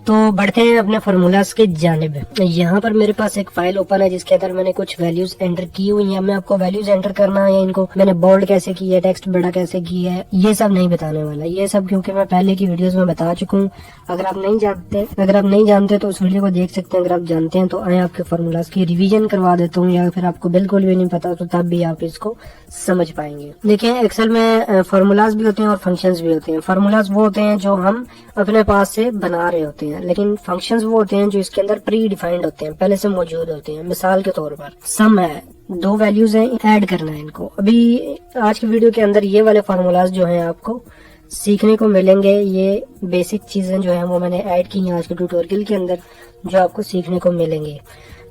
तो बढ़ते हैं अपने फार्मूलाज के जानिब। यहाँ पर मेरे पास एक फाइल ओपन है जिसके अंदर मैंने कुछ वैल्यूज एंटर की हुई हैं। मैं आपको वैल्यूज एंटर करना है, इनको मैंने बोल्ड कैसे की है, टेक्स्ट बड़ा कैसे की है, ये सब नहीं बताने वाला। ये सब क्योंकि मैं पहले की वीडियोस में बता चुका हूँ। अगर आप नहीं जानते तो उस वीडियो को देख सकते हैं। अगर आप जानते हैं तो आए आपके फार्मूलाज की रिविजन करवा देता हूँ, या फिर आपको बिल्कुल भी नहीं पता तो तब भी आप इसको समझ पाएंगे। देखिए, एक्सेल में फार्मूलाज भी होते हैं और फंक्शंस भी होते हैं। फार्मूलाज वो होते हैं जो हम अपने पास से बना रहे होते हैं, लेकिन फंक्शंस वो होते हैं जो इसके अंदर प्री डिफाइंड होते हैं, पहले से मौजूद होते हैं। मिसाल के तौर पर सम है, दो वैल्यूज हैं, ऐड करना है इनको। अभी आज की वीडियो के अंदर ये वाले फार्मूलाज जो हैं आपको सीखने को मिलेंगे। ये बेसिक चीजें जो है वो मैंने ऐड की हैं आज के ट्यूटोरियल के अंदर, जो आपको सीखने को मिलेंगे।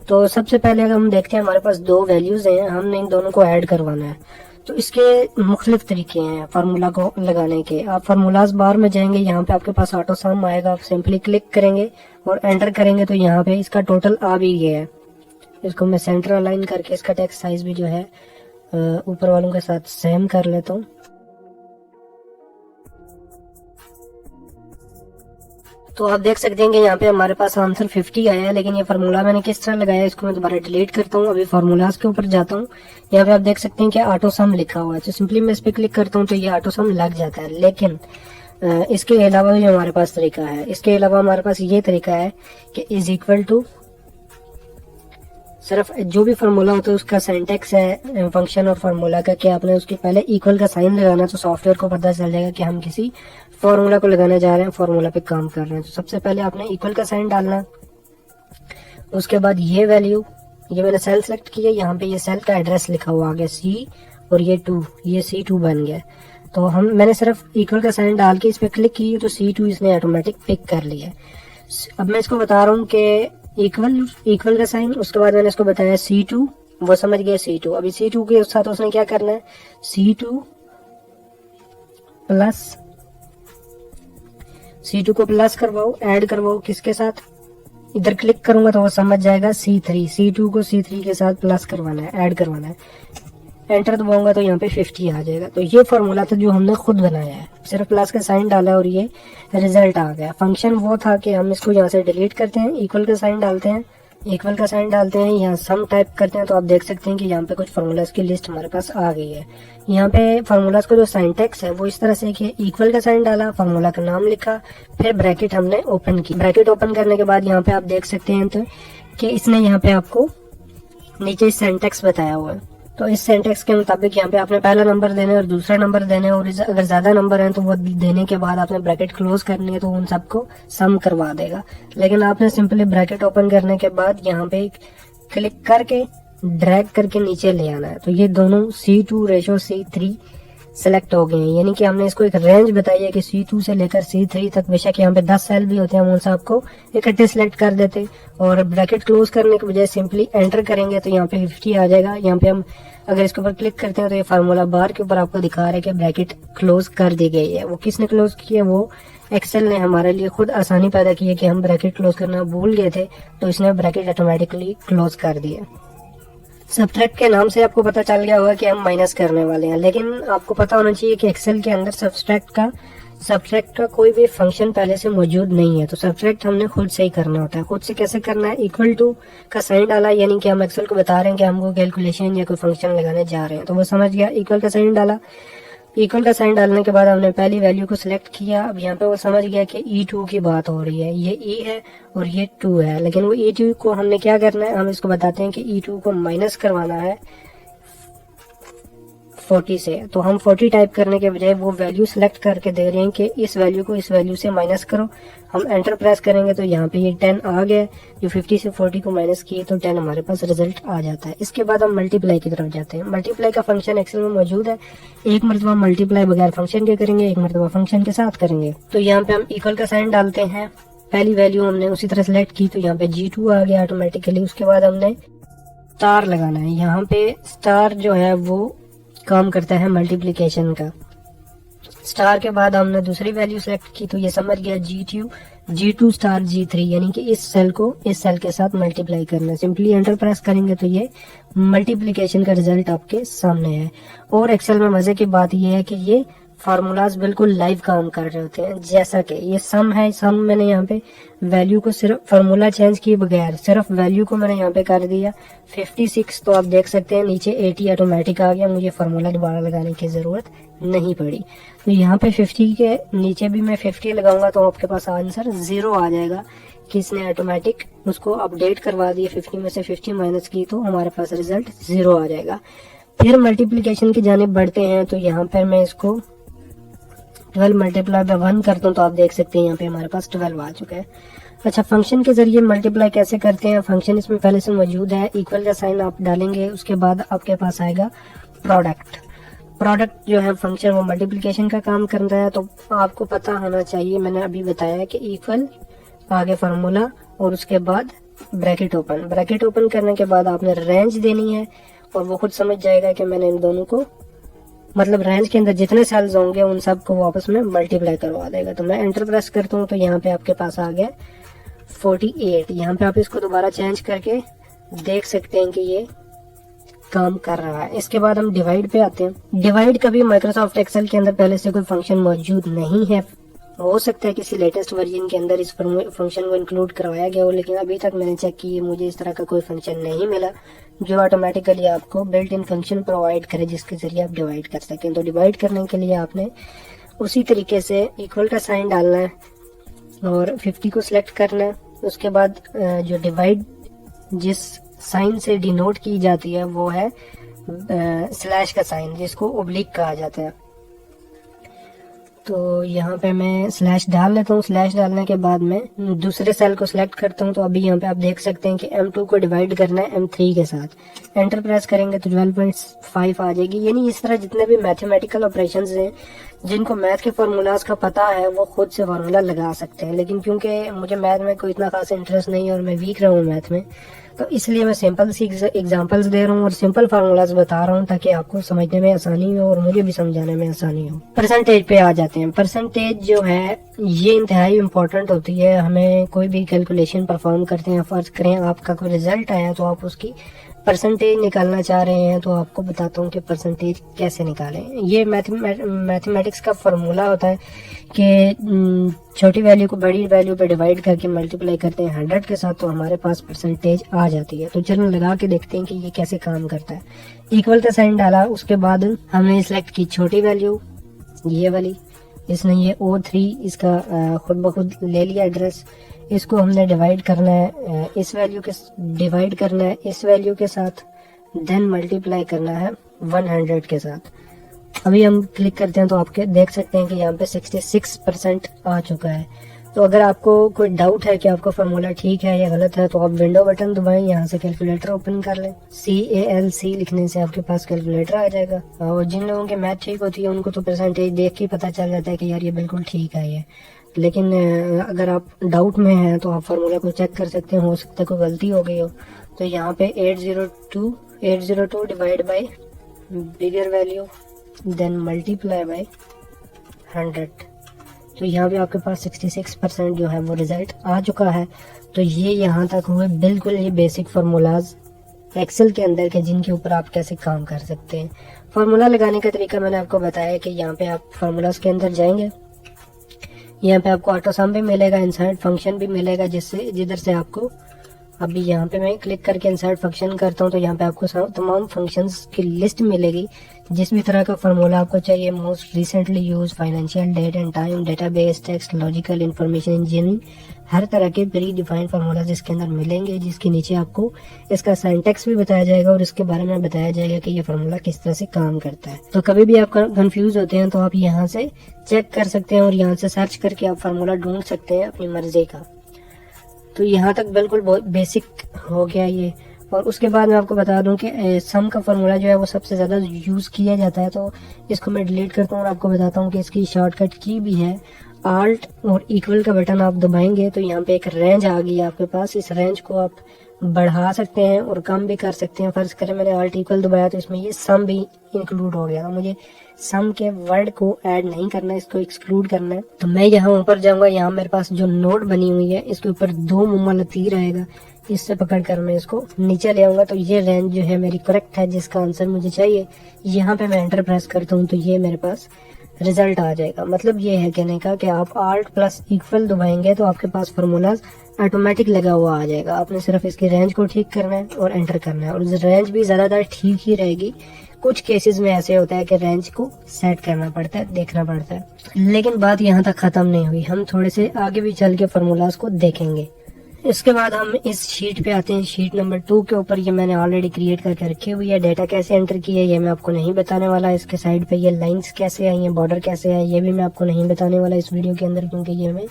तो सबसे पहले अगर हम देखते हैं, हमारे पास दो वैल्यूज हैं, हमने इन दोनों को ऐड करवाना है। तो इसके मुख्तलिफ तरीके हैं फार्मूला को लगाने के। आप फार्मूलाज बार में जाएंगे, यहाँ पे आपके पास ऑटो सम आएगा, आप सिंपली क्लिक करेंगे और एंटर करेंगे तो यहाँ पे इसका टोटल आ भी गया है। इसको मैं सेंटर अलाइन करके इसका टेक्स्ट साइज भी जो है ऊपर वालों के साथ सेम कर लेता हूँ। तो आप देख सकते हैं कि यहाँ पे हमारे पास आंसर 50 आया है, लेकिन ये फार्मूला मैंने किस तरह लगाया है इसको मैं दोबारा डिलीट करता हूँ। अभी फार्मूलाज के ऊपर जाता हूँ, यहाँ पे आप देख सकते हैं कि ऑटो सम लिखा हुआ है। तो सिंपली मैं इस पे क्लिक करता हूँ तो ये ऑटो सम लग जाता है। लेकिन इसके अलावा भी हमारे पास तरीका है। इसके अलावा हमारे पास ये तरीका है कि इज इक्वल टू, सिर्फ जो भी फार्मूला होता है उसका सिंटैक्स है फंक्शन और फार्मूला का, कि आपने उसके पहले इक्वल का साइन लगाना, तो सॉफ्टवेयर को पता चल जाएगा कि हम किसी फार्मूला को लगाने जा रहे हैं, फार्मूला पे काम कर रहे हैं। तो सबसे पहले आपने इक्वल का साइन डालना, उसके बाद ये वैल्यू, ये मैंने सेल सेलेक्ट किया, यहाँ पे ये सेल का एड्रेस लिखा हुआ आ गया C और ये 2, ये C2 बन गया। तो मैंने सिर्फ इक्वल का साइन डाल के इस पे क्लिक की तो C2 इसने ऑटोमेटिक पिक कर लिया। अब मैं इसको बता रहा हूँ कि इक्वल का साइन, उसके बाद मैंने इसको बताया C2, वो समझ गया C2। अभी C2 के साथ उसने क्या करना है, C2 प्लस, C2 को प्लस करवाओ, ऐड करवाओ किसके साथ, इधर क्लिक करूंगा तो वो समझ जाएगा C3, C2 को C3 के साथ प्लस करवाना है, ऐड करवाना है। एंटर दबाऊंगा तो यहाँ पे 50 आ जाएगा। तो ये फार्मूला था जो हमने खुद बनाया है, सिर्फ प्लस का साइन डाला और ये रिजल्ट आ गया। फंक्शन वो था कि हम इसको यहाँ से डिलीट करते हैं, इक्वल का साइन डालते हैं, यहाँ सम टाइप करते हैं। तो आप देख सकते हैं कि यहाँ पे कुछ फार्मूलाज की लिस्ट हमारे पास आ गई है। यहाँ पे फार्मूलाज का जो सिंटैक्स है वो इस तरह से कि इक्वल का साइन डाला, फार्मूला का नाम लिखा, फिर ब्रैकेट हमने ओपन की। ब्रैकेट ओपन करने के बाद यहाँ पे आप देख सकते हैं तो कि इसने यहाँ पे आपको नीचे सिंटैक्स बताया हुआ है। तो इस सिंटैक्स के मुताबिक यहाँ पे आपने पहला नंबर देना है और दूसरा नंबर देना है, और अगर ज्यादा नंबर है तो वो देने के बाद आपने ब्रैकेट क्लोज करनी है तो उन सबको सम करवा देगा। लेकिन आपने सिंपली ब्रैकेट ओपन करने के बाद यहाँ पे क्लिक करके ड्रैग करके नीचे ले आना है। तो ये दोनों C2 रेशो C3 सेलेक्ट हो गए हैं, यानी कि हमने इसको एक रेंज बताई है कि C2 से लेकर C3 तक। बेशक यहाँ पे 10 सेल भी होते हैं, हम उन सबको इकट्ठे सिलेक्ट कर देते और ब्रैकेट क्लोज करने के बजाय सिंपली एंटर करेंगे तो यहाँ पे 50 आ जाएगा। यहाँ पे हम अगर इसके ऊपर क्लिक करते हैं तो ये फार्मूला बार के ऊपर आपको दिखा रहा है कि ब्रैकेट क्लोज कर दी गई है। वो किसने क्लोज की है, वो एक्सेल ने हमारे लिए खुद आसानी पैदा की है कि हम ब्रैकेट क्लोज करना भूल गए थे, तो इसने ब्रैकेट ऑटोमेटिकली क्लोज कर दिया। सब्ट्रैक्ट के नाम से आपको पता चल गया होगा कि हम माइनस करने वाले हैं, लेकिन आपको पता होना चाहिए कि एक्सेल के अंदर सब्ट्रैक्ट का कोई भी फंक्शन पहले से मौजूद नहीं है। तो सब्ट्रैक्ट हमने खुद से ही करना होता है। खुद से कैसे करना है, इक्वल टू का साइन डाला, यानी कि हम एक्सेल को बता रहे हैं कि हमको कैलकुलेशन या कोई फंक्शन लगाने जा रहे हैं, तो वो समझ गया। इक्वल का साइन डाला, इक्वल का साइन डालने के बाद हमने पहली वैल्यू को सिलेक्ट किया। अब यहाँ पे वो समझ गया कि E2 की बात हो रही है, ये E है और ये 2 है, लेकिन वो E2 को हमने क्या करना है, हम इसको बताते हैं कि E2 को माइनस करवाना है 40 से। तो हम 40 टाइप करने के बजाय वो वैल्यू सिलेक्ट करके दे रहे हैं कि इस वैल्यू को इस वैल्यू से माइनस करो। हम एंटर प्रेस करेंगे तो यहाँ पे ये 10 आ गया। जो 50 से 40 को माइनस किए तो 10 हमारे पास रिजल्ट आ जाता है। इसके बाद हम मल्टीप्लाई की तरफ जाते हैं। मल्टीप्लाई का फंक्शन एक्सेल में मौजूद है। एक मरतबा मल्टीप्लाई बगैर फंक्शन के करेंगे, एक मरतबा फंक्शन के साथ करेंगे। तो यहाँ पे हम इक्वल का साइन डालते हैं, पहली वैल्यू हमने उसी तरह सिलेक्ट की तो यहाँ पे G2 आ गया ऑटोमेटिकली। उसके बाद हमने स्टार लगाना है। यहाँ पे स्टार जो है वो काम करता है मल्टीप्लिकेशन का। स्टार के बाद हमने दूसरी वैल्यू सेलेक्ट की तो ये समझ गया G2 स्टार G3, यानी कि इस सेल को इस सेल के साथ मल्टीप्लाई करना है। सिंपली एंटर प्रेस करेंगे तो ये मल्टीप्लिकेशन का रिजल्ट आपके सामने है। और एक्सेल में मजे की बात ये है कि ये फार्मूलाज बिल्कुल लाइव काम कर रहे होते हैं। जैसा कि ये सम है, सम मैंने यहाँ पे वैल्यू को सिर्फ फार्मूला चेंज किए बगैर सिर्फ वैल्यू को मैंने यहाँ पे कर दिया 56। तो आप देख सकते हैं नीचे 80 ऑटोमेटिक आ गया, मुझे फार्मूला दोबारा लगाने की जरूरत नहीं पड़ी। तो यहाँ पे 50 के नीचे भी मैं 50 लगाऊंगा तो आपके पास आंसर 0 आ जाएगा कि इसने ऑटोमेटिक उसको अपडेट करवा दिया। 50 में से 50 माइनस की तो हमारे पास रिजल्ट 0 आ जाएगा। फिर मल्टीप्लीकेशन की जानिब बढ़ते हैं। तो यहाँ पर मैं इसको 12 मल्टीप्लाई बाय 1 करता हूँ तो आप देख सकते हैं यहाँ पे हमारे पास 12 आ चुका है। अच्छा, फंक्शन के जरिए मल्टीप्लाई कैसे करते हैं? फंक्शन इसमें पहले से मौजूद है, इक्वल का साइन आप डालेंगे, उसके बाद आपके पास आएगा प्रोडक्ट। प्रोडक्ट जो है फंक्शन वो मल्टीप्लिकेशन का काम कर रहा है। तो आपको पता होना चाहिए, मैंने अभी बताया कि इक्वल आगे फार्मूला और उसके बाद ब्रैकेट ओपन। ब्रैकेट ओपन करने के बाद आपने रेंज देनी है और वो खुद समझ जाएगा कि मैंने इन दोनों को, मतलब रेंज के अंदर जितने सेल्स होंगे उन सब को आपस में मल्टीप्लाई करवा देगा। तो मैं एंटर प्रेस करता हूँ तो यहाँ पे आपके पास आ गया 48। यहाँ पे आप इसको दोबारा चेंज करके देख सकते हैं कि ये काम कर रहा है। इसके बाद हम डिवाइड पे आते हैं। डिवाइड कभी माइक्रोसॉफ्ट एक्सेल के अंदर पहले से कोई फंक्शन मौजूद नहीं है, हो सकता है किसी लेटेस्ट वर्जन के अंदर इस फंक्शन को इंक्लूड करवाया गया हो, लेकिन अभी तक मैंने चेक किया मुझे इस तरह का कोई फंक्शन नहीं मिला जो ऑटोमेटिकली आपको बिल्ट इन फंक्शन प्रोवाइड करे जिसके जरिए आप डिवाइड कर सकें। तो डिवाइड करने के लिए आपने उसी तरीके से इक्वल का साइन डालना है और 50 को सिलेक्ट करना है। उसके बाद जो डिवाइड जिस साइन से डिनोट की जाती है वो है स्लैश का साइन, जिसको ओब्लिक कहा जाता है। तो यहाँ पे मैं स्लैश डाल लेता हूँ। स्लैश डालने के बाद मैं दूसरे सेल को सिलेक्ट करता हूँ। तो अभी यहाँ पे आप देख सकते हैं कि M2 को डिवाइड करना है M3 के साथ। एंटर प्रेस करेंगे तो 12.5 आ जाएगी। यानी इस तरह जितने भी मैथमेटिकल ऑपरेशंस हैं जिनको मैथ के फार्मूलाज का पता है वो खुद से फार्मूला लगा सकते हैं, लेकिन क्योंकि मुझे मैथ में कोई इतना खास इंटरेस्ट नहीं है और मैं वीक रहा हूँ मैथ में, तो इसलिए मैं सिंपल सी एग्जांपल्स दे रहा हूँ और सिंपल फार्मूलाज बता रहा हूँ ताकि आपको समझने में आसानी हो और मुझे भी समझाने में आसानी हो। परसेंटेज पे आ जाते हैं। परसेंटेज जो है ये इंतहाई इम्पोर्टेंट होती है। हमें कोई भी कैलकुलेशन परफॉर्म करते हैं, फर्ज करें आपका कोई रिजल्ट आया तो आप उसकी परसेंटेज निकालना चाह रहे हैं, तो आपको बताता हूँ कि परसेंटेज कैसे निकालें। ये मैथमेटिक्स का फॉर्मूला होता है कि छोटी वैल्यू को बड़ी वैल्यू पे डिवाइड करके मल्टीप्लाई करते हैं 100 के साथ, तो हमारे पास परसेंटेज आ जाती है। तो चलो लगा के देखते हैं कि ये कैसे काम करता है। इक्वल का साइन डाला, उसके बाद हमने सिलेक्ट की छोटी वैल्यू ये वाली, इसने ये O3 इसका खुद ब खुद ले लिया एड्रेस। इसको हमने डिवाइड करना है इस वैल्यू के, डिवाइड करना है इस वैल्यू के साथ, देन मल्टीप्लाई करना है 100 के साथ। अभी हम क्लिक करते हैं तो आपके देख सकते हैं कि यहाँ पे 66% आ चुका है। तो अगर आपको कोई डाउट है कि आपका फार्मूला ठीक है या गलत है तो आप विंडो बटन दबाएं, यहाँ से कैलकुलेटर ओपन कर लें। CALC लिखने से आपके पास कैलकुलेटर आ जाएगा। और जिन लोगों की मैथ ठीक होती है उनको तो परसेंटेज देख के पता चल जाता है कि यार ये बिल्कुल ठीक है ये। लेकिन अगर आप डाउट में हैं तो आप फार्मूला को चेक कर सकते हैं, हो सकता है कोई गलती हो गई हो। तो यहाँ पे 802 divide by bigger value then multiply by 100। तो यहाँ पे आपके पास 66% जो है वो रिजल्ट आ चुका है। तो ये यहाँ तक हुए बिल्कुल ये बेसिक फार्मूलाज एक्सेल के अंदर के जिनके ऊपर आप कैसे काम कर सकते हैं। फार्मूला लगाने का तरीका मैंने आपको बताया कि यहाँ पे आप फार्मूलाज के अंदर जाएंगे, यहाँ पे आपको ऑटो सम भी मिलेगा, इंसर्ट फंक्शन भी मिलेगा, जिधर से आपको अभी यहाँ पे मैं क्लिक करके इंसर्ट फंक्शन करता हूँ तो यहाँ पे आपको तमाम फंक्शंस की लिस्ट मिलेगी। जिस भी तरह का फार्मूला आपको चाहिए, most recently use, financial, date and time, database, text, logical, information engineering, हर तरह के प्री डिफाइंड फार्मूला इसके अंदर मिलेंगे, जिसके नीचे आपको इसका सिंटैक्स भी बताया जाएगा और इसके बारे में बताया जाएगा कि ये फार्मूला किस तरह से काम करता है। तो कभी भी आप कंफ्यूज होते हैं तो आप यहाँ से चेक कर सकते हैं और यहाँ से सर्च करके आप फार्मूला ढूंढ सकते हैं अपनी मर्जी का। तो यहाँ तक बिल्कुल बहुत बेसिक हो गया ये। और उसके बाद मैं आपको बता दूं कि सम का फार्मूला जो है वो सबसे ज़्यादा यूज़ किया जाता है। तो इसको मैं डिलीट करता हूँ और आपको बताता हूँ कि इसकी शॉर्टकट की भी है आल्ट और इक्वल का बटन आप दबाएंगे तो यहाँ पे एक रेंज आ गई है आपके पास। इस रेंज को आप बढ़ा सकते हैं और कम भी कर सकते हैं। फर्ज करें मैंने आल्ट इक्वल दबाया तो इसमें ये सम भी इंक्लूड हो गया। मुझे सम के वर्ड को ऐड नहीं करना है, इसको एक्सक्लूड करना है। तो मैं यहाँ ऊपर जाऊंगा, यहाँ मेरे पास जो नोट बनी हुई है इसके ऊपर 2 मुम्मा तीर आएगा, इससे पकड़ कर मैं इसको नीचे ले आऊंगा। तो ये रेंज जो है मेरी करेक्ट है, जिसका आंसर मुझे चाहिए। यहाँ पे मैं एंटर प्रेस करता हूँ तो ये मेरे पास रिजल्ट आ जाएगा। मतलब ये है कहने का कि आप आल्ट प्लस इक्वल दबाएंगे तो आपके पास फार्मूलाज ऑटोमेटिक लगा हुआ आ जाएगा। आपने सिर्फ इसकी रेंज को ठीक करना है और एंटर करना है, और रेंज भी ज्यादातर ठीक ही रहेगी। कुछ केसेस में ऐसे होता है कि रेंज को सेट करना पड़ता है, देखना पड़ता है। लेकिन बात यहाँ तक खत्म नहीं हुई, हम थोड़े से आगे भी चल के फार्मूलाज को देखेंगे। इसके बाद हम इस शीट पे आते हैं, शीट नंबर 2 के ऊपर। ये मैंने ऑलरेडी क्रिएट करके रखी हुई है। डेटा कैसे एंटर किया है ये मैं आपको नहीं बताने वाला। इसके साइड पे ये लाइंस कैसे आई हैं, बॉर्डर कैसे है, ये भी मैं आपको नहीं बताने वाला इस वीडियो के अंदर, क्योंकि ये मैं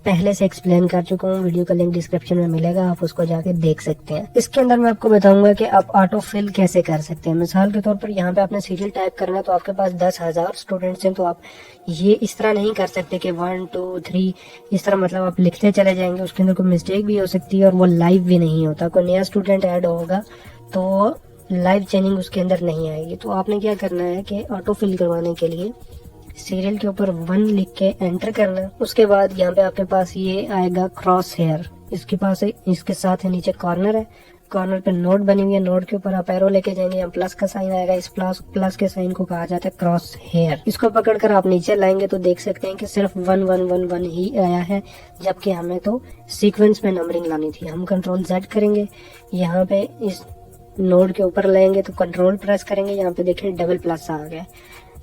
पहले से एक्सप्लेन कर चुका हूँ। वीडियो का लिंक डिस्क्रिप्शन में मिलेगा, आप उसको जाके देख सकते हैं। इसके अंदर मैं आपको बताऊंगा कि आप ऑटो फिल कैसे कर सकते हैं। मिसाल के तौर पर यहाँ पे आपने सीरियल टाइप करना है, तो आपके पास 10,000 स्टूडेंट्स हैं, तो आप ये इस तरह नहीं कर सकते कि 1 2 3 इस तरह, मतलब आप लिखते चले जाएंगे, उसके अंदर कोई मिस्टेक भी हो सकती है और वो लाइव भी नहीं होता। कोई नया स्टूडेंट ऐड होगा तो लाइव चेंजिंग उसके अंदर नहीं आएगी। तो आपने क्या करना है कि ऑटो फिल करवाने के लिए सीरियल के ऊपर 1 लिख के एंटर करना। उसके बाद यहाँ पे आपके पास ये आएगा क्रॉस हेयर, इसके पास है, इसके साथ है नीचे कॉर्नर है, कॉर्नर पे नोट बनी हुई है, नोट के ऊपर आप एरो लेके जाएंगे, यहाँ प्लस का साइन आएगा। इस प्लस के साइन को कहा जाता है क्रॉस हेयर। इसको पकड़कर आप नीचे लाएंगे तो देख सकते हैं कि सिर्फ 1 1 1 1 ही आया है, जबकि हमें तो सीक्वेंस में नंबरिंग लानी थी। हम कंट्रोल Z करेंगे, यहाँ पे इस नोड के ऊपर लाएंगे तो कंट्रोल प्रेस करेंगे, यहाँ पे देखिए डबल प्लस आ गया।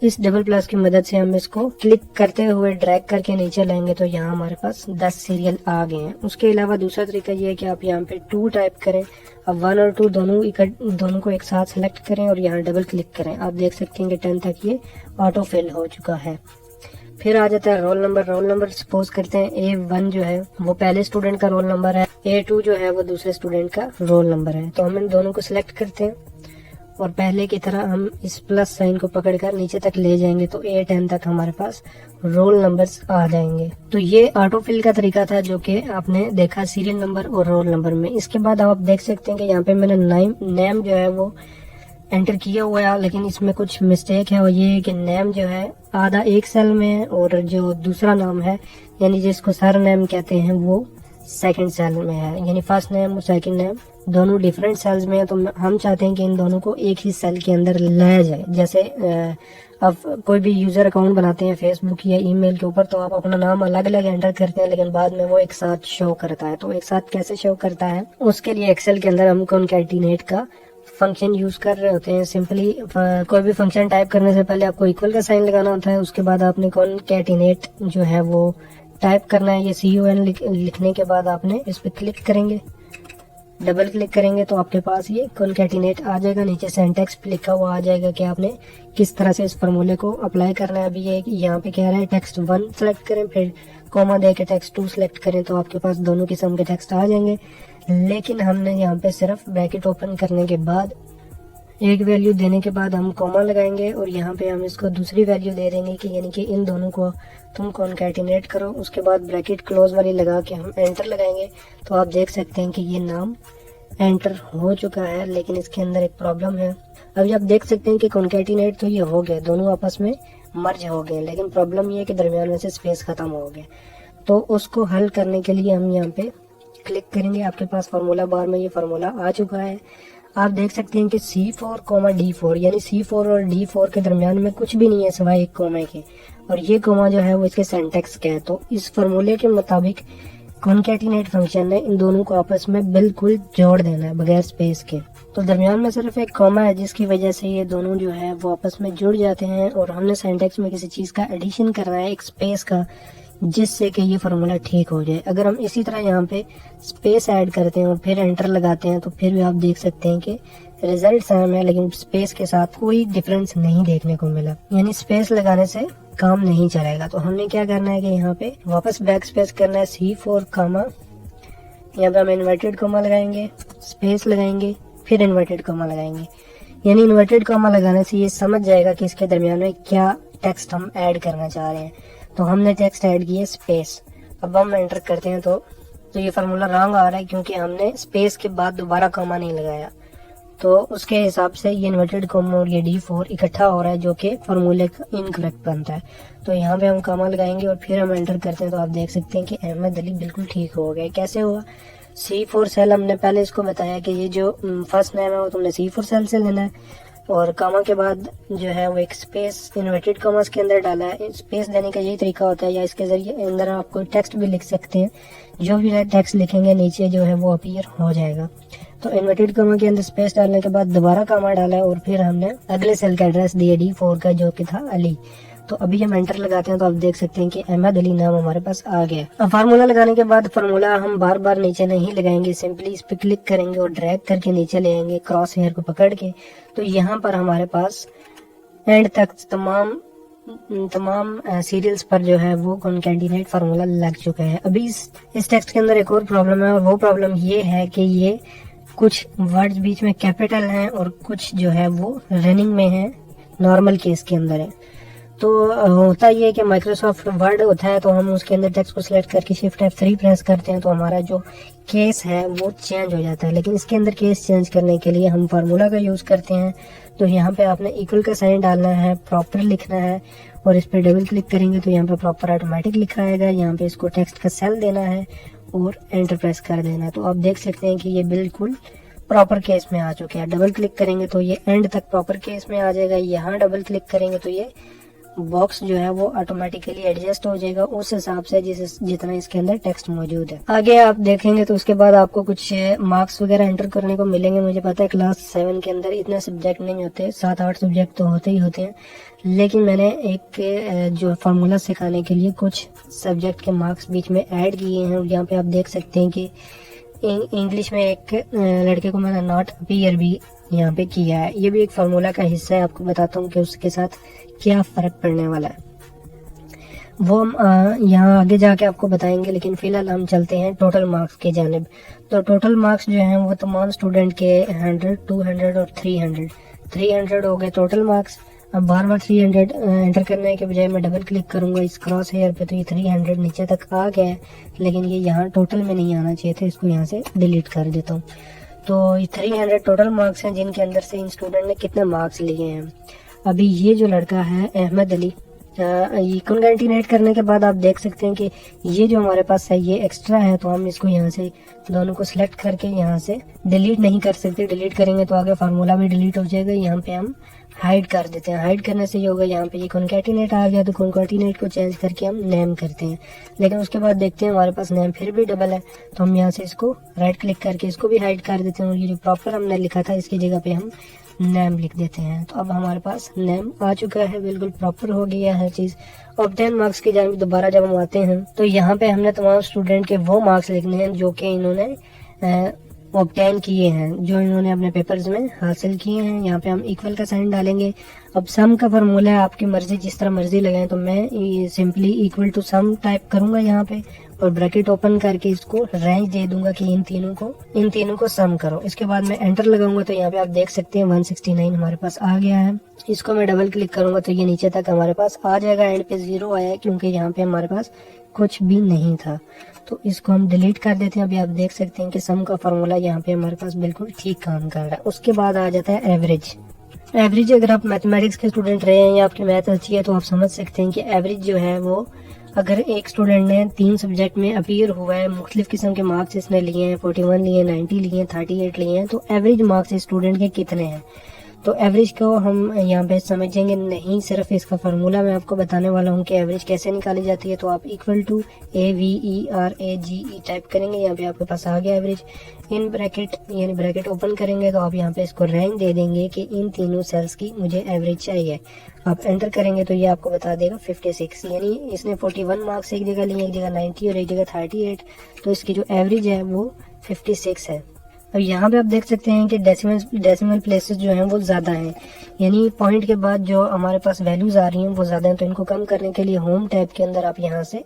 इस डबल प्लस की मदद से हम इसको क्लिक करते हुए ड्रैग करके नीचे लाएंगे तो यहाँ हमारे पास 10 सीरियल आ गए हैं। उसके अलावा दूसरा तरीका ये है कि आप यहाँ पे 2 टाइप करें, अब 1 और 2 दोनों को एक साथ सेलेक्ट करें और यहाँ डबल क्लिक करें। आप देख सकते हैं कि 10 तक ये ऑटो फिल हो चुका है। फिर आ जाता है roll number. Roll number suppose करते हैं A1 जो है वो पहले स्टूडेंट का रोल नंबर है, A2 जो है वो दूसरे स्टूडेंट का रोल नंबर है। तो हम इन दोनों को सिलेक्ट करते हैं और पहले की तरह हम इस प्लस साइन को पकड़कर नीचे तक ले जाएंगे तो A10 तक हमारे पास रोल नंबर्स आ जाएंगे। तो ये ऑटो फिल का तरीका था जो कि आपने देखा सीरियल नंबर और रोल नंबर में। इसके बाद आप देख सकते हैं कि यहाँ पे मैंने नेम जो है वो एंटर किया हुआ है, लेकिन इसमें कुछ मिस्टेक है। वो ये है कि नेम जो है आधा एक सेल में है और जो दूसरा नाम है यानी जिसको सर नेम कहते हैं वो सेकंड सेल में है, यानी फर्स्ट नेम और सेकंड नेम दोनों डिफरेंट सेल्स में है। तो हम चाहते हैं कि इन दोनों को एक ही सेल के अंदर लाया जाए। जैसे अब कोई भी यूजर अकाउंट बनाते हैं फेसबुक या ईमेल के ऊपर, तो आप अपना नाम अलग अलग एंटर करते हैं लेकिन बाद में वो एक साथ शो करता है। तो एक साथ कैसे शो करता है उसके लिए एक्सेल के अंदर हम कॉनकैटिनेट का फंक्शन यूज कर रहे होते हैं। सिंपली कोई भी फंक्शन टाइप करने से पहले आपको इक्वल का साइन लगाना होता है, उसके बाद आपने कॉनकैटिनेट जो है वो टाइप करना है। ये CON लिखने के बाद आपने इस पे क्लिक करेंगे, डबल क्लिक करेंगे तो आपके पास ये कॉनकैटिनेट आ जाएगा। नीचे सिंटैक्स लिखा हुआ आ जाएगा कि आपने किस तरह से इस फॉर्मूले को अप्लाई करना है। अभी ये यहाँ पे कह रहा है टेक्स्ट 1 सेलेक्ट करें, फिर कॉमा दे के टेक्स्ट 2 सेलेक्ट करें, तो आपके पास दोनों किस्म के टेक्स्ट आ जाएंगे। लेकिन हमने यहाँ पे सिर्फ ब्रैकेट ओपन करने के बाद एक वैल्यू देने के बाद हम कॉमा लगाएंगे और यहाँ पे हम इसको दूसरी वैल्यू दे देंगे कि यानी कि इन दोनों को तुम कॉनकैटिनेट करो। उसके बाद ब्रैकेट क्लोज वाली लगा के हम एंटर लगाएंगे तो आप देख सकते हैं कि ये नाम एंटर हो चुका है, लेकिन इसके अंदर एक प्रॉब्लम है। अभी आप देख सकते हैं कि कॉनकैटिनेट तो ये हो गया, दोनों आपस में मर्ज हो गए, लेकिन प्रॉब्लम ये है कि दरमियान में से स्पेस खत्म हो गया। तो उसको हल करने के लिए हम यहाँ पे क्लिक करेंगे। आपके पास फार्मूला बार में ये फार्मूला आ चुका है। आप देख सकते हैं कि C4, D4 यानी C4 और D4 के दरमियान में कुछ भी नहीं है सिवाय एक कोमा के, और ये कोमा जो है वो इसके सिंटैक्स का है। तो इस फार्मूले के मुताबिक कॉनकैटिनेट फंक्शन ने इन दोनों को आपस में बिल्कुल जोड़ देना है बगैर स्पेस के। तो दरमियान में सिर्फ एक कॉमा है जिसकी वजह से ये दोनों जो है वो आपस में जुड़ जाते हैं, और हमने सिंटैक्स में किसी चीज का एडिशन करना है एक स्पेस का, जिससे कि ये फार्मूला ठीक हो जाए। अगर हम इसी तरह यहाँ पे स्पेस ऐड करते हैं और फिर एंटर लगाते हैं तो फिर भी आप देख सकते हैं कि रिजल्ट सेम है, लेकिन स्पेस के साथ कोई डिफरेंस नहीं देखने को मिला, यानी स्पेस लगाने से काम नहीं चलेगा। तो हमने क्या करना है कि यहाँ पे वापस बैक स्पेस करना है, C4 कॉमा, यहाँ पे हम इन्वर्टेड कॉमा लगाएंगे, स्पेस लगाएंगे, फिर इन्वर्टेड कॉमा लगाएंगे। यानी इन्वर्टेड कॉमा लगाने से ये समझ जाएगा कि इसके दरमियान में क्या टेक्स्ट हम ऐड करना चाह रहे हैं। तो हमने टेक्स्ट ऐड किया स्पेस। अब हम एंटर करते हैं तो ये फार्मूला रॉन्ग आ रहा है क्योंकि हमने स्पेस के बाद दोबारा कॉमा नहीं लगाया। तो उसके हिसाब से ये इन्वर्टेड कॉमा और ये D4 इकट्ठा हो रहा है, जो कि फार्मूले का इनकरेक्ट बनता है। तो यहाँ पे हम कॉमा लगाएंगे और फिर हम एंटर करते हैं तो आप देख सकते हैं कि अहमद अली बिल्कुल ठीक हो गया। कैसे हुआ? C4 सेल हमने पहले इसको बताया कि ये जो फर्स्ट नेम है वो तुमने C4 सेल से लेना है, और कामा के बाद जो है वो एक स्पेस इन्वर्टेड कॉमास के अंदर डाला है। स्पेस देने का यही तरीका होता है, या इसके जरिए अंदर आप कोई टेक्स्ट भी लिख सकते हैं, जो भी टेक्स्ट लिखेंगे नीचे जो है वो अपीयर हो जाएगा। तो इन्वर्टेड कॉमा के अंदर स्पेस डालने के बाद दोबारा कॉमा डाला है और फिर हमने अगले सेल का एड्रेस दिया D4 का, जो कि था अली। तो अभी हम एंटर लगाते हैं तो आप देख सकते हैं कि अहमद अली नाम हमारे पास आ गया। अब फार्मूला लगाने के बाद फार्मूला हम बार बार नीचे नहीं लगाएंगे, सिंपली इस पे क्लिक करेंगे और ड्रैग करके नीचे ले आएंगे क्रॉस हेयर को पकड़ के। तो यहाँ पर हमारे पास एंड तक तमाम सीरियल्स पर जो है वो कॉन्केटिनेट फार्मूला लग चुका है। अभी इस टेक्स्ट के अंदर एक और प्रॉब्लम है, और वो प्रॉब्लम ये है कि ये कुछ वर्ड्स बीच में कैपिटल हैं और कुछ जो है वो रनिंग में है, नॉर्मल केस के अंदर है। तो होता ये है कि माइक्रोसॉफ्ट वर्ड होता है तो हम उसके अंदर टेक्स्ट को सिलेक्ट करके शिफ्ट F3 प्रेस करते हैं तो हमारा जो केस है वो चेंज हो जाता है। लेकिन इसके अंदर केस चेंज करने के लिए हम फार्मूला का यूज करते हैं। तो यहाँ पे आपने इक्वल का साइन डालना है, प्रॉपर लिखना है और इस पे डबल क्लिक करेंगे तो यहाँ पे प्रॉपर ऑटोमेटिक लिखा आएगा। यहाँ पे इसको टेक्स्ट का सेल देना है और एंटर प्रेस कर देना है। तो आप देख सकते हैं कि ये बिल्कुल प्रॉपर केस में आ चुके हैं। डबल क्लिक करेंगे तो ये एंड तक प्रॉपर केस में आ जाएगा। यहाँ डबल क्लिक करेंगे तो ये बॉक्स जो है वो ऑटोमेटिकली एडजस्ट हो जाएगा उस हिसाब से जितना इसके अंदर टेक्स्ट मौजूद है। आगे आप देखेंगे तो उसके बाद आपको कुछ मार्क्स वगैरह एंटर करने को मिलेंगे। मुझे पता है क्लास 7 के अंदर इतने सब्जेक्ट नहीं होते, 7-8 सब्जेक्ट तो होते ही होते हैं, लेकिन मैंने एक जो फार्मूला सिखाने के लिए कुछ सब्जेक्ट के मार्क्स बीच में ऐड किए हैं। यहाँ पे आप देख सकते हैं कि इंग्लिश में एक लड़के को मैंने नॉट अपीयर भी यहाँ पे किया है। ये भी एक फार्मूला का हिस्सा है। आपको बताता हूँ कि उसके साथ क्या फर्क पड़ने वाला है, वो हम यहाँ आगे जाके आपको बताएंगे। लेकिन फिलहाल हम चलते हैं टोटल मार्क्स की जानिब। तो टोटल मार्क्स जो हैं वो तमाम स्टूडेंट के 100, 200 और 300 हो गए टोटल मार्क्स। अब बार बार 300 एंटर करने के बजाय मैं डबल क्लिक करूंगा इस क्रॉस हेयर पे तो ये 300 नीचे तक आ गया है, लेकिन ये यहाँ टोटल में नहीं आना चाहिए था। इसको यहाँ से डिलीट कर देता हूँ। तो ये 300 टोटल मार्क्स हैं जिनके अंदर से इन स्टूडेंट ने कितने मार्क्स लिए हैं। अभी ये जो लड़का है अहमद अली, ये कॉन्केटिनेट करने के बाद आप देख सकते हैं कि ये जो हमारे पास है ये एक्स्ट्रा है। तो हम इसको यहाँ से दोनों को सिलेक्ट करके यहाँ से डिलीट नहीं कर सकते। डिलीट करेंगे तो आगे फार्मूला भी डिलीट हो जाएगा। यहाँ पे हम हाइड कर देते हैं। हाइड करने से ये होगा, यहाँ पे ये कॉन्केटिनेट आ गया तो कॉन्केटिनेट को चेंज करके हम नेम करते हैं। लेकिन उसके बाद देखते हैं हमारे पास नेम फिर भी डबल है, तो हम यहाँ से इसको राइट क्लिक करके इसको भी हाइड कर देते हैं और ये जो प्रॉपर हमने लिखा था इसकी जगह पे हम नेम लिख देते हैं। तो अब हमारे पास नेम आ चुका है, बिल्कुल प्रॉपर हो गया है चीज। और 10 मार्क्स की जानिब दोबारा जब हम आते हैं तो यहाँ पे हमने तमाम स्टूडेंट के वो मार्क्स लिखने हैं जो कि इन्होंने ऑब्टेन किए हैं, जो इन्होंने अपने पेपर्स में हासिल किए हैं। यहाँ पे हम इक्वल का साइन डालेंगे। अब सम का फार्मूला है, आपकी मर्जी जिस तरह मर्जी लगाएं। तो मैं simply equal to sum type करूंगा यहाँ पे और ब्रैकेट ओपन करके इसको रेंज दे दूंगा कि इन तीनों को सम करो। इसके बाद मैं एंटर लगाऊंगा तो यहाँ पे आप देख सकते हैं 169 हमारे पास आ गया है। इसको मैं डबल क्लिक करूंगा तो ये नीचे तक हमारे पास आ जाएगा। एंड पे 0 आया है क्योंकि यहाँ पे हमारे पास कुछ भी नहीं था। तो इसको हम डिलीट कर देते हैं। अभी आप देख सकते हैं कि सम का फार्मूला यहाँ पे हमारे पास बिल्कुल ठीक काम कर रहा है। उसके बाद आ जाता है एवरेज। अगर आप मैथमेटिक्स के स्टूडेंट रहे हैं या आपकी मैथ अच्छी है तो आप समझ सकते हैं कि एवरेज जो है वो, अगर एक स्टूडेंट ने 3 सब्जेक्ट में अपीयर हुआ है, मुख्तलिफ किस्म के मार्क्स इसने लिए हैं, 41 लिए, 90 लिए, 38 लिए हैं, तो एवरेज मार्क्स इस स्टूडेंट के कितने हैं। तो एवरेज को हम यहाँ पे समझेंगे नहीं, सिर्फ इसका फार्मूला मैं आपको बताने वाला हूँ कि एवरेज कैसे निकाली जाती है। तो आप इक्वल टू AVERAGE टाइप करेंगे, यहाँ पे आपके पास आ गया एवरेज। इन ब्रैकेट यानी ब्रैकेट ओपन करेंगे तो आप यहाँ पे इसको रैंक दे देंगे कि इन तीनों सेल्स की मुझे एवरेज चाहिए। आप एंटर करेंगे तो ये आपको बता देगा 56, यानी इसने 41 मार्क्स एक जगह लिए, एक जगह 90 और एक जगह 38, तो इसकी जो एवरेज है वो 56 है। अब यहाँ पे आप देख सकते हैं कि डेसिमल प्लेसेस जो हैं वो ज़्यादा हैं, यानी पॉइंट के बाद जो हमारे पास वैल्यूज आ रही हैं वो ज़्यादा हैं। तो इनको कम करने के लिए होम टैब के अंदर आप यहाँ से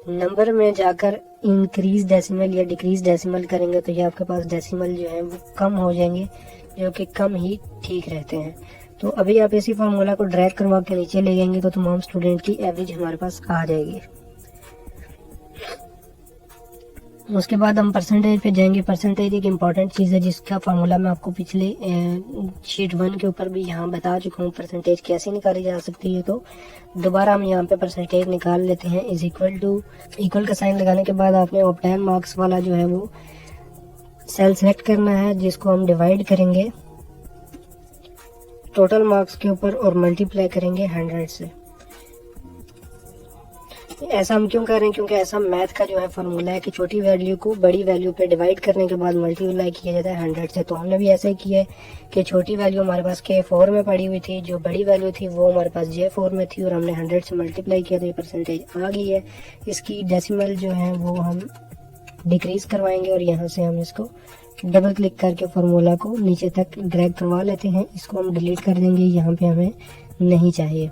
नंबर में जाकर इंक्रीज डेसिमल या डिक्रीज डेसिमल करेंगे तो ये आपके पास डेसिमल जो है वो कम हो जाएंगे, जो कि कम ही ठीक रहते हैं। तो अभी आप इसी फार्मूला को ड्रैग करवा के नीचे ले जाएंगे तो तमाम स्टूडेंट की एवरेज हमारे पास आ जाएगी। उसके बाद हम परसेंटेज पे जाएंगे। परसेंटेज एक इम्पॉर्टेंट चीज़ है जिसका फार्मूला मैं आपको पिछले शीट 1 के ऊपर भी यहाँ बता चुका हूँ परसेंटेज कैसे निकाली जा सकती है। तो दोबारा हम यहाँ पे परसेंटेज निकाल लेते हैं। इज इक्वल टू, इक्वल का साइन लगाने के बाद आपने ऑब्टेन मार्क्स वाला जो है वो सेल सेलेक्ट करना है, जिसको हम डिवाइड करेंगे टोटल मार्क्स के ऊपर और मल्टीप्लाई करेंगे 100 से। ऐसा हम क्यों कर रहे हैं, क्योंकि ऐसा मैथ का जो है फॉर्मूला है कि छोटी वैल्यू को बड़ी वैल्यू पे डिवाइड करने के बाद मल्टीप्लाई किया जाता है 100 से। तो हमने भी ऐसा ही किया है कि छोटी वैल्यू हमारे पास K4 में पड़ी हुई थी, जो बड़ी वैल्यू थी वो हमारे पास J4 में थी और हमने 100 से मल्टीप्लाई किया तो ये परसेंटेज आ गई है। इसकी डेसिमल जो है वो हम डिक्रीज करवाएंगे और यहाँ से हम इसको डबल क्लिक करके फॉर्मूला को नीचे तक ड्रैग करवा लेते हैं। इसको हम डिलीट कर देंगे, यहाँ पे हमें नहीं चाहिए।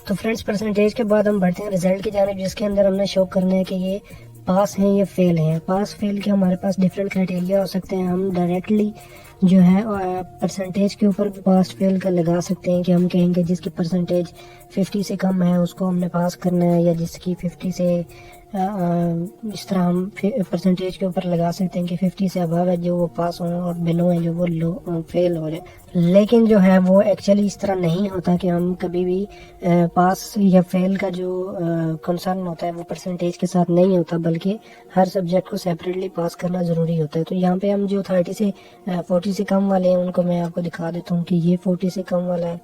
तो फ्रेंड्स परसेंटेज के बाद हम बढ़ते हैं रिजल्ट की जानिब, जिसके अंदर हमने शो करना है कि ये पास हैं या फेल हैं। पास फेल के हमारे पास डिफरेंट क्राइटेरिया हो सकते हैं। हम डायरेक्टली जो है परसेंटेज के ऊपर पास फेल का लगा सकते हैं कि हम कहेंगे जिसकी परसेंटेज 50 से कम है उसको हमने पास करना है, या जिसकी 50 से इस तरह हम परसेंटेज के ऊपर लगा सकते हैं कि 50 से अबव है जो वो पास हो और बिलो है जो वो लो फेल हो जाए। लेकिन जो है वो एक्चुअली इस तरह नहीं होता कि हम कभी भी पास या फेल का जो कंसर्न होता है वो परसेंटेज के साथ नहीं होता, बल्कि हर सब्जेक्ट को सेपरेटली पास करना ज़रूरी होता है। तो यहाँ पे हम जो 30 से 40 से कम वाले हैं उनको मैं आपको दिखा देता हूँ कि ये 40 से कम वाला है,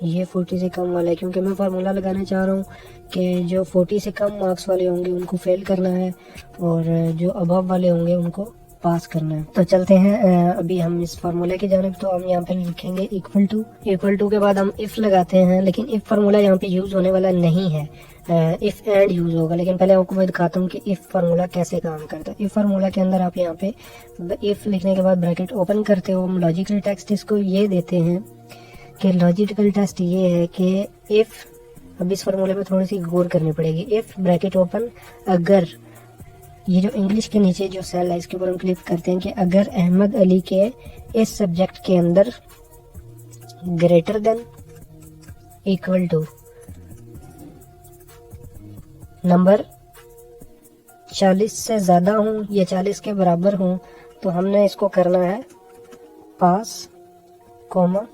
ये 40 से कम वाला है, क्योंकि मैं फार्मूला लगाना चाह रहा हूँ कि जो 40 से कम मार्क्स वाले होंगे उनको फेल करना है और जो अबव वाले होंगे उनको पास करना है। तो चलते हैं अभी हम इस फार्मूले की जानिब। तो हम यहाँ पे लिखेंगे इक्वल टू के बाद हम इफ लगाते हैं, लेकिन इफ फार्मूला यहाँ पे यूज होने वाला नहीं है, इफ एंड यूज होगा। लेकिन पहले आपको मैं दिखाता हूँ कि इफ फार्मूला कैसे काम करता है। इफ फार्मूला के अंदर आप यहाँ पे इफ लिखने के बाद ब्रैकेट ओपन करते हो, हम लॉजिकल टेक्स्ट इसको ये देते हैं कि लॉजिकल टेस्ट ये है कि इफ, अब इस फार्मूले पे थोड़ी सी गौर करनी पड़ेगी। इफ ब्रैकेट ओपन, अगर, ये जो इंग्लिश के नीचे जो सेल है इसके ऊपर हम क्लिक करते हैं कि अगर अहमद अली के इस सब्जेक्ट के अंदर greater than equal to number 40 से ज्यादा हूं या 40 के बराबर हूं, तो हमने इसको करना है पास कॉमा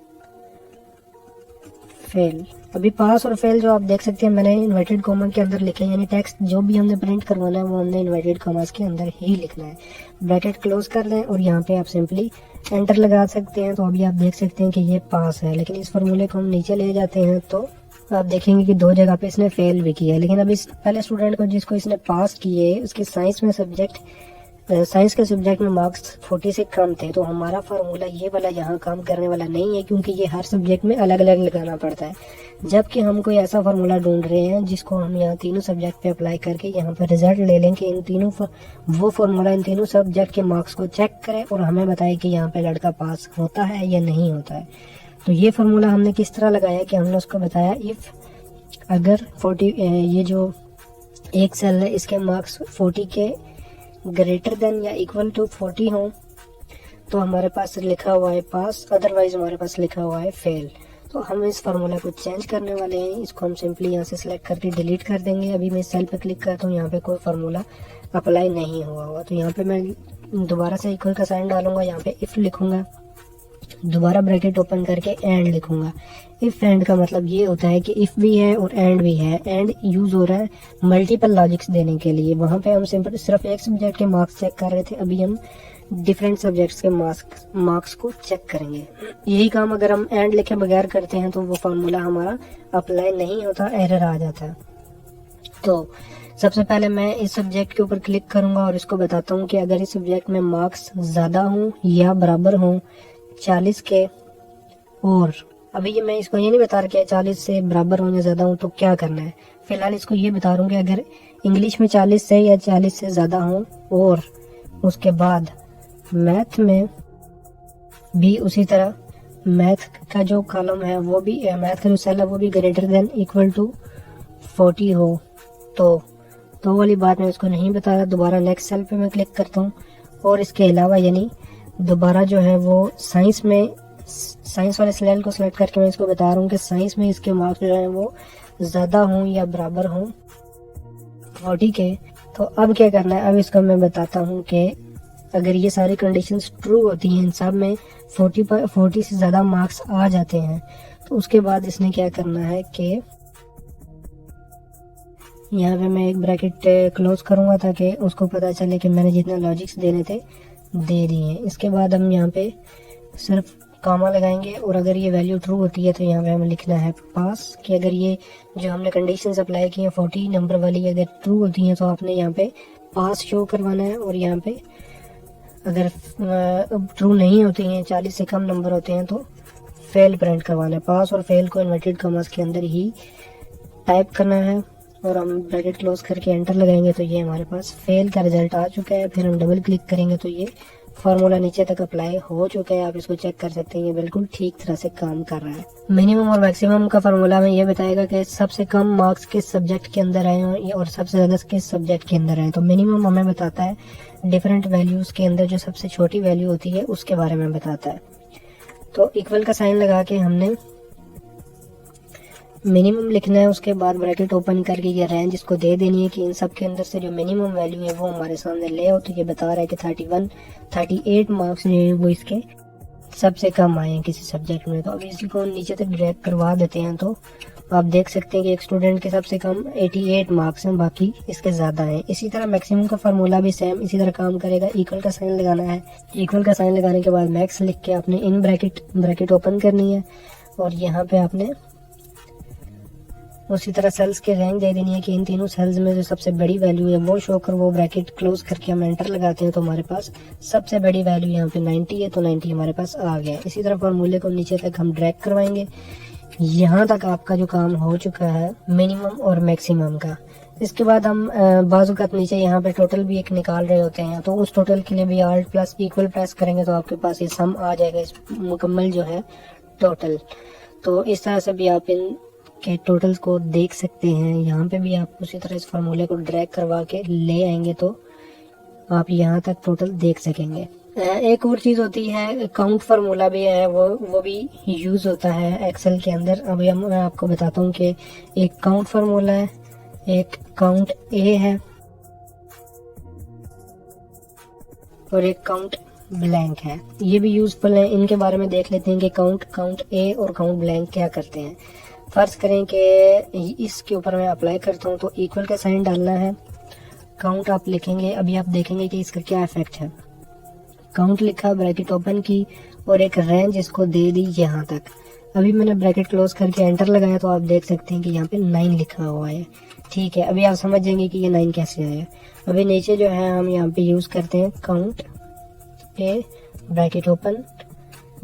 फेल। अभी पास और फेल जो आप देख सकते हैं मैंने इन्वर्टेड कॉमा के अंदर लिखे, यानी टेक्स्ट जो भी हमने प्रिंट करवाना है वो हमने इन्वर्टेड कॉमास के अंदर ही लिखना है। ब्रैकेट क्लोज कर लें और यहाँ पे आप सिंपली एंटर लगा सकते हैं। तो अभी आप देख सकते हैं कि ये पास है, लेकिन इस फार्मूले को हम नीचे ले जाते हैं तो आप देखेंगे कि 2 जगह पे इसने फेल भी किया है। लेकिन अभी पहले स्टूडेंट को जिसको इसने पास किए उसके साइंस के सब्जेक्ट में मार्क्स 40 से कम थे, तो हमारा फार्मूला ये वाला यहाँ काम करने वाला नहीं है, क्योंकि ये हर सब्जेक्ट में अलग अलग लगाना पड़ता है। जबकि हम कोई ऐसा फार्मूला ढूंढ रहे हैं जिसको हम यहाँ तीनों सब्जेक्ट पे अप्लाई करके यहाँ पर रिजल्ट ले लें कि इन तीनों वो फार्मूला इन तीनों सब्जेक्ट के मार्क्स को चेक करे और हमें बताए कि यहाँ पे लड़का पास होता है या नहीं होता है। तो ये फार्मूला हमने किस तरह लगाया कि हमने उसको बताया इफ अगर 40, ये जो एक सेल है इसके मार्क्स 40 के ग्रेटर देन या इक्वल टू 40 हो तो हमारे पास लिखा हुआ है पास, अदरवाइज हमारे पास लिखा हुआ है फेल। तो हम इस फार्मूला को चेंज करने वाले हैं, इसको हम सिंपली यहाँ से सिलेक्ट करके डिलीट कर देंगे। अभी मैं इस सेल पे क्लिक करता हूँ, यहाँ पे कोई फार्मूला अप्लाई नहीं हुआ हुआ, तो यहाँ पे मैं दोबारा से इक्वल का साइन डालूंगा, यहाँ पे इफ लिखूंगा, दोबारा ब्रैकेट ओपन करके एंड लिखूंगा। इफ एंड का मतलब ये होता है कि इफ भी है और एंड भी है। एंड यूज हो रहा है मल्टीपल लॉजिक्स देने के लिए। वहां पे हम सिंपल सिर्फ एक सब्जेक्ट के मार्क्स चेक कर रहे थे, अभी हम डिफरेंट सब्जेक्ट्स के मार्क्स को चेक करेंगे। यही काम अगर हम एंड लिखे बगैर करते हैं तो वो फार्मूला हमारा अप्लाई नहीं होता, एरर आ जाता है। तो सबसे पहले मैं इस सब्जेक्ट के ऊपर क्लिक करूंगा और इसको बताता हूँ कि अगर इस सब्जेक्ट में मार्क्स ज्यादा हों या बराबर हों 40 के, और अभी ये मैं इसको ये नहीं बता रहा कि 40 से बराबर हों या ज्यादा हों तो क्या करना है। फिलहाल इसको ये बता रहा हूँ कि अगर इंग्लिश में 40 से या 40 से ज्यादा हों और उसके बाद मैथ में भी उसी तरह मैथ का जो कॉलम है वो भी, मैथ का जो सेल है वो भी ग्रेटर देन इक्वल टू 40 हो, तो वाली बात मैं इसको नहीं बता रहा। दोबारा नेक्स्ट सेल पे मैं क्लिक करता हूँ और इसके अलावा यानी दोबारा जो है वो साइंस वाले सेल को सिलेक्ट करके मैं इसको बता रहा हूँ कि साइंस में इसके मार्क्स जो है वो ज्यादा हों या बराबर हों 40 के। तो अब क्या करना है, अब इसको मैं बताता हूँ कि अगर ये सारी कंडीशंस ट्रू होती हैं, इन सब में 40 से ज्यादा मार्क्स आ जाते हैं, तो उसके बाद इसने क्या करना है कि यहाँ पे मैं एक ब्रैकेट क्लोज करूंगा ताकि उसको पता चले कि मैंने जितने लॉजिक्स देने थे दे दिए हैं। इसके बाद हम यहाँ पे सिर्फ कामा लगाएंगे और अगर ये वैल्यू ट्रू होती है तो यहाँ पे हमें लिखना है पास, कि अगर ये जो हमने कंडीशंस अप्लाई की हैं 40 नंबर वाली अगर ट्रू होती हैं तो आपने यहाँ पे पास शो करवाना है, और यहाँ पे अगर ट्रू नहीं होती हैं 40 से कम नंबर होते हैं तो फेल प्रिंट करवाना है। पास और फेल को इन्वर्टेड कॉमास के अंदर ही टाइप करना है और हम ब्रैकेट क्लोज करके एंटर लगाएंगे तो ये हमारे पास फेल का रिजल्ट आ चुका है। फिर हम डबल क्लिक करेंगे तो ये फार्मूला नीचे तक अप्लाई हो चुका है। आप इसको चेक कर सकते हैं, ये बिल्कुल ठीक तरह से काम कर रहा है। मिनिमम और मैक्सिमम का फार्मूला में ये बताएगा कि सबसे कम मार्क्स किस सब्जेक्ट के अंदर आए और सबसे ज्यादा किस सब्जेक्ट के अंदर आए। तो मिनिमम हमें बताता है डिफरेंट वैल्यूज के अंदर जो सबसे छोटी वैल्यू होती है उसके बारे में बताता है। तो इक्वल का साइन लगा के हमने मिनिमम लिखना है, उसके बाद ब्रैकेट ओपन करके ये रेंज इसको दे देनी है कि इन सब के अंदर से जो मिनिमम वैल्यू है वो हमारे सामने ले आओ। तो ये बता रहा है कि 38 मार्क्स जो है वो इसके सबसे कम आए हैं किसी सब्जेक्ट में। तो अब इसी को नीचे तक ड्रैग करवा देते हैं तो आप देख सकते हैं कि एक स्टूडेंट के सबसे कम 88 मार्क्स हैं, बाकी इसके ज्यादा हैं। इसी तरह मैक्सिमम का फार्मूला भी सेम इसी तरह काम करेगा। इक्वल का साइन लगाना है, इक्वल का साइन लगाने के बाद मैक्स लिख के आपने इन ब्रैकेट ओपन करनी है और यहाँ पे आपने उसी तरह सेल्स के रैंक दे देनी है कि इन तीनों सेल्स में जो सबसे बड़ी वैल्यू है वो शो कर, वो ब्रैकेट क्लोज करके हम एंटर लगाते हैं तो हमारे पास सबसे बड़ी वैल्यू यहाँ पे 90 है, तो 90 हमारे पास आ गया। इसी तरह फॉर्मूले को नीचे तक हम ड्रैग करवाएंगे। यहाँ तक आपका जो काम हो चुका है मिनिमम और मैक्सिमम का। इसके बाद हम बाजू का नीचे यहाँ पे टोटल भी एक निकाल रहे होते हैं, तो उस टोटल के लिए भी Alt प्लस इक्वल प्रेस करेंगे तो आपके पास ये सम आ जाएगा, इस मुकम्मल जो है टोटल। तो इस तरह से भी आप इन के टोटल्स को देख सकते हैं। यहाँ पे भी आप उसी तरह इस फार्मूले को ड्रैग करवा के ले आएंगे तो आप यहाँ तक टोटल देख सकेंगे। एक और चीज होती है काउंट फार्मूला भी है, वो भी यूज होता है एक्सेल के अंदर। अभी मैं आपको बताता हूँ कि एक काउंट फार्मूला है, एक काउंट ए है और एक काउंट ब्लैंक है। ये भी यूजफुल है, इनके बारे में देख लेते हैं कि काउंट ए और काउंट ब्लैंक क्या करते हैं। फर्ज करें कि इसके ऊपर मैं अप्लाई करता हूँ तो इक्वल का साइन डालना है, काउंट आप लिखेंगे। अभी आप देखेंगे कि इसका क्या इफेक्ट है। काउंट लिखा, ब्रैकेट ओपन की और एक रेंज इसको दे दी यहाँ तक। अभी मैंने ब्रैकेट क्लोज करके एंटर लगाया तो आप देख सकते हैं कि यहाँ पे 9 लिखा हुआ है। ठीक है, अभी आप समझ जाएंगे कि ये 9 कैसे आया। अभी नीचे जो है हम यहाँ पे यूज करते हैं काउंट ए, ब्रैकेट ओपन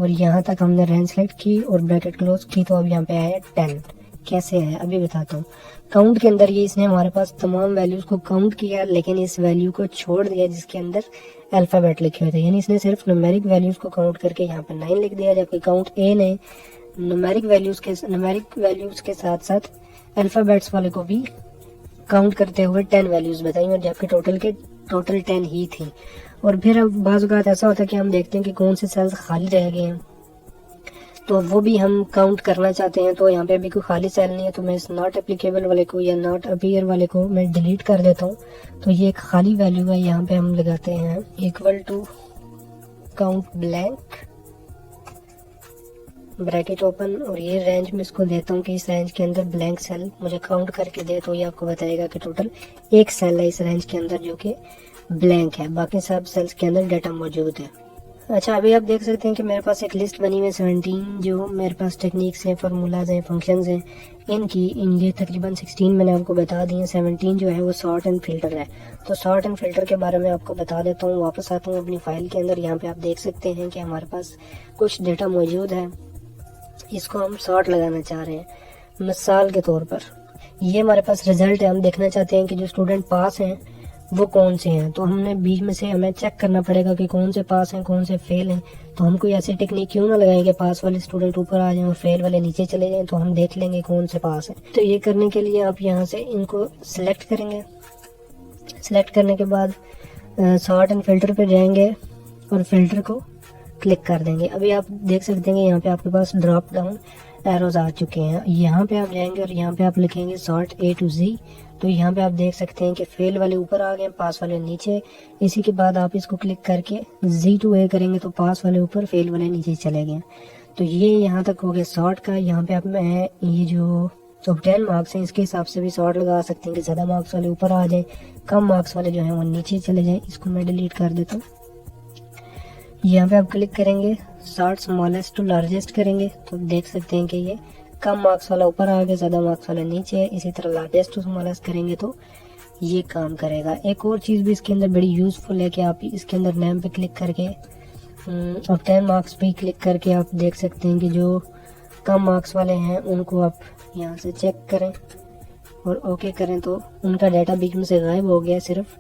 और यहाँ तक हमने रेंज सेलेक्ट की और ब्रैकेट क्लोज की तो अब यहाँ पे आया 10। कैसे है अभी बताता हूँ। काउंट के अंदर ये इसने हमारे पास तमाम वैल्यूज को काउंट किया, लेकिन इस वैल्यू को छोड़ दिया जिसके अंदर अल्फाबेट लिखे हुए थे, यानी इसने सिर्फ न्यूमेरिक वैल्यूज को काउंट करके यहाँ पे 9 लिख दिया। जबकि काउंट ए ने न्यूमेरिक वैल्यूज के साथ साथ अल्फाबेट्स वाले को भी काउंट करते हुए 10 वैल्यूज बताई, और जबकि टोटल 10 ही थी। और फिर अब बाज़ औक़ात ऐसा होता है कि हम देखते हैं कि कौन से सेल्स खाली रह गए हैं, तो वो भी हम काउंट करना चाहते हैं। तो यहाँ पे अभी कोई खाली सेल नहीं है तो मैं इस नॉट एप्लीकेबल वाले को या नॉट अपीयर वाले को मैं डिलीट कर देता हूँ। तो ये एक खाली वैल्यू है, यहाँ पे हम लगाते हैं equal to count blank, bracket open और ये रेंज में इसको देता हूँ कि इस रेंज के अंदर ब्लैंक सेल मुझे काउंट करके दे। तो ये आपको बताएगा कि टोटल एक सेल है इस रेंज के अंदर जो कि ब्लैंक है, बाकी सब सेल्स के अंदर डाटा मौजूद है। अच्छा, अभी आप देख सकते हैं कि मेरे पास एक लिस्ट बनी हुई है 17 जो मेरे पास टेक्निक्स हैं, फार्मूलाज हैं, फंक्शंस हैं। ये तकरीबन 16 मैंने आपको बता दी हैं। 17 जो है वो सॉर्ट एंड फिल्टर है। तो सॉर्ट एंड फिल्टर के बारे में आपको बता देता हूँ। वापस आता हूँ अपनी फाइल के अंदर। यहाँ पे आप देख सकते हैं कि हमारे पास कुछ डेटा मौजूद है, इसको हम सॉर्ट लगाना चाह रहे हैं। मिसाल के तौर पर ये हमारे पास रिजल्ट है, हम देखना चाहते हैं कि जो स्टूडेंट पास हैं वो कौन से हैं। तो हमने बीच में से हमें चेक करना पड़ेगा कि कौन से पास हैं कौन से फेल हैं। तो हम कोई ऐसी टेक्निक क्यों ना लगाएं कि पास वाले स्टूडेंट ऊपर आ जाएं और फेल वाले नीचे चले जाएं, तो हम देख लेंगे कौन से पास हैं। तो ये करने के लिए आप यहाँ से इनको सिलेक्ट करेंगे। सिलेक्ट करने के बाद सॉर्ट एंड फिल्टर पे जाएंगे और फिल्टर को क्लिक कर देंगे। अभी आप देख सकते हैं कि यहाँ पे आपके पास ड्रॉप डाउन एरोज आ चुके हैं। यहाँ पे आप जाएंगे और यहाँ पे आप लिखेंगे सॉर्ट A to Z। तो यहाँ पे आप देख सकते हैं कि फेल वाले ऊपर आ गए, पास वाले नीचे। इसी के बाद आप इसको क्लिक करके Z to A करेंगे तो पास वाले ऊपर, फेल वाले नीचे चले गए। तो ये यहाँ तक हो गया सॉर्ट का। यहाँ पे आप मैं ये जो तो 10 मार्क्स हैं इसके हिसाब से भी सॉर्ट लगा सकते हैं कि ज़्यादा मार्क्स वाले ऊपर आ जाए, कम मार्क्स वाले जो हैं वो नीचे चले जाएं। इसको मैं डिलीट कर देता हूँ। यहाँ पे आप क्लिक करेंगे सॉर्ट स्मॉलेस्ट टू लार्जेस्ट करेंगे तो देख सकते हैं कि ये कम मार्क्स वाला ऊपर आ गया, ज़्यादा मार्क्स वाला नीचे है। इसी तरह लार्जेस्ट टू स्मॉलेस्ट करेंगे तो ये काम करेगा। एक और चीज़ भी इसके अंदर बड़ी यूज़फुल है कि आप इसके अंदर नेम पे क्लिक करके और 10 मार्क्स पे क्लिक करके आप देख सकते हैं कि जो कम मार्क्स वाले हैं उनको आप यहाँ से चेक करें और ओके करें तो उनका डाटा बीच में से गायब हो गया, सिर्फ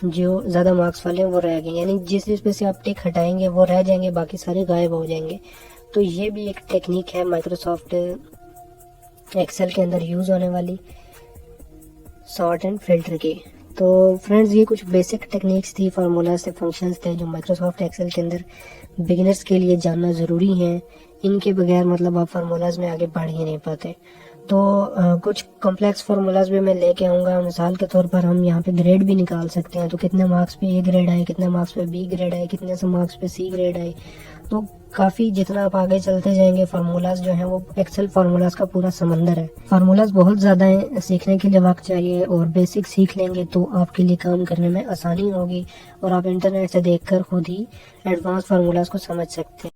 जो ज़्यादा मार्क्स वाले हैं वो रह गए। यानी जिस पे से आप टिक हटाएंगे वो रह जाएंगे, बाकी सारे गायब हो जाएंगे। तो ये भी एक टेक्निक है माइक्रोसॉफ्ट एक्सेल के अंदर यूज़ होने वाली, सॉर्ट एंड फिल्टर की। तो फ्रेंड्स ये कुछ बेसिक टेक्निक्स थी, फार्मूलाज थे, फंक्शंस थे जो माइक्रोसॉफ्ट एक्सेल के अंदर बिगिनर्स के लिए जानना ज़रूरी है। इनके बगैर मतलब आप फार्मूलाज में आगे बढ़ ही नहीं पाते। तो कुछ कॉम्प्लेक्स फार्मूलाज भी मैं लेके आऊँगा। मिसाल के तौर पर हम यहाँ पे ग्रेड भी निकाल सकते हैं, तो कितने मार्क्स पे ए ग्रेड आए, कितने मार्क्स पे बी ग्रेड आए, कितने से मार्क्स पे सी ग्रेड आए। तो काफ़ी जितना आप आगे चलते जाएंगे फार्मूलाज जो हैं वो एक्सेल फार्मूलाज का पूरा समंदर है। फार्मूलाज बहुत ज़्यादा हैं, सीखने के लिए वक्त चाहिए और बेसिक सीख लेंगे तो आपके लिए काम करने में आसानी होगी और आप इंटरनेट से देखकर खुद ही एडवांस फार्मूलाज को समझ सकते हैं।